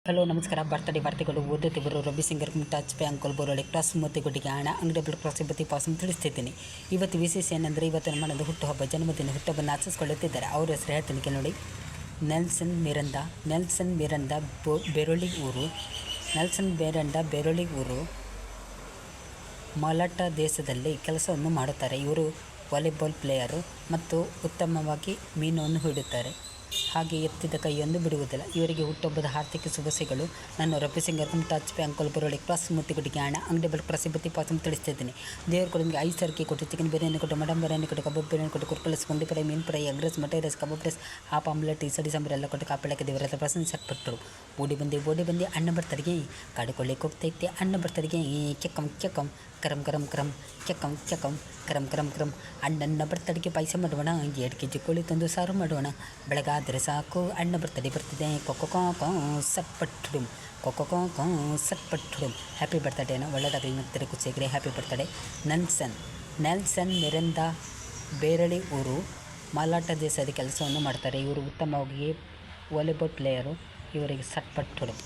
Hello ನಮಸ್ಕಾರ. Birthday ವಾರ್ತೆಗಳು ಓದುತ್ತಿವರು ರವಿ ಸಿಂಗರ್ ಟಚ್ ಪೇ ಅಂಕೋಲ್ ಬೋರೋಳಿ ಕ್ರಾಸ್ ಮೂತಿಗುಡ್ಡಿಗೆ ಹಣ ಅಂಗಡಿ ಪ್ರಸಿದ್ಧಿ ಪಾಸಂ ತಿಳಿಸ್ತಿದ್ದೀನಿ. ಇವತ್ತು ವಿಶೇಷ ಏನಂದರೆ ಇವತ್ತು ನಮ್ಮದು ಹುಟ್ಟುಹಬ್ಬ ಜನ್ಮದಿನ ಹುಟ್ಟುಹಬ್ಬನ್ನು ಆಚರಿಸಿಕೊಳ್ಳುತ್ತಿದ್ದಾರೆ. ಅವ್ರ ಹೆಸರು ಹೇಳ್ತೀನಿ ನೋಡಿ. ನೆಲ್ಸನ್ ಮಿರಂದ ಬೆರೊಳಿ ಊರು ಮಲಾಟಾ ದೇಶದಲ್ಲಿ ಕೆಲಸವನ್ನು ಮಾಡುತ್ತಾರೆ. ಇವರು ವಾಲಿಬಾಲ್ ಪ್ಲೇಯರು ಮತ್ತು ಉತ್ತಮವಾಗಿ ಮೀನನ್ನು ಹಿಡಿಯುತ್ತಾರೆ. ಹಾಗೆ ಎತ್ತಿದ ಕೈಯನ್ನು ಬಿಡುವುದಿಲ್ಲ. ಇವರಿಗೆ ಹುಟ್ಟುಹಬ್ಬದ ಆರ್ಥಿಕ ಶುಭಾಶಯಗಳು. ನಾನು ರವಿ ಸಿಂಗರ್ ಟಚ್ ಪೇ ಅಂಕೋಲ್ ಬೋರೋಳಿ ಕ್ರಾಸ್ ಮೂತಿಗುಡ್ಡಿಗೆ ಹಣ ಅಂಗಡಿ ಪ್ರಸಿದ್ಧಿ ಪಾಸಂ ತಿಳಿಸ್ತಿದ್ದೀನಿ. ದೇವರು ಕೂಡ ನಿಮಗೆ 5 ಸರ್ಕಿ ಕೊಟ್ಟು, ಚಿಕನ್ ಬಿರಿಯಾನಿ ಕೊಟ್ಟು, ಮಟನ್ ಬಿರಿಯಾನಿ ಕೊಟ್ಟು, ಕಬಾಬ್ ಬಿರಿಯಾನಿ ಕೊಟ್ಟು, ಕುರ್ಕುಲಸ್, ಗುಂಡಿ ಫ್ರೈ, ಮೀನು fry, egg rice, mutton rice, kebab rice, half omelette, ಇಸಡಿ ಸಾಂಬಾರು ಎಲ್ಲ ಕೊಟ್ಟು ಕಾಪಿಳಕ್ಕೆ ದೇವರೆಲ್ಲ ಪ್ರಶಂಸೆಪಟ್ಟರು. ಓಡಿ ಬಂದೆ ಅಣ್ಣ ಬರ್ತಡೆಗೆ ಕಾಡಿಕೊಳ್ಳಿ ಹೋಗ್ತೈತೆ. ಅಣ್ಣ ಬರ್ತಡೆಗೆ ಕೆಕ್ಕಂ ಕರಂ ಕೆಕ್ಕಂ ಕರಂ ಅಣ್ಣನ ಬರ್ತಡೆಗೆ ಪಾಯಸ ಮಾಡುವಣ. 2 kg ಕೋಳಿ ತಂದು ಸಾರು ಮಾಡುವಣ. ಬೆಳಗಾದರೆ ಸಾಕು ಅಣ್ಣ ಬರ್ತಡೆ ಬರ್ತಿದೆ. ಸಟ್ಪಟ್ಟುಡುಮ್ ಹ್ಯಾಪಿ ಬರ್ತಡೇನ ಒಳ್ಳೆದಾಗಲಿ. ಮತ್ತೆ ಖುಷಿಯಾಗ್ರಿ. Happy birthday. Nelson Miranda Boroli ಊರು ಮಲಾಟಾ ದೇಶದ ಕೆಲಸವನ್ನು ಮಾಡ್ತಾರೆ. ಇವರು ಉತ್ತಮವಾಗಿ ವಾಲಿಬಾಲ್ ಪ್ಲೇಯರು. ಇವರಿಗೆ ಸಟ್ಪಟ್ಟುಡುಮ್.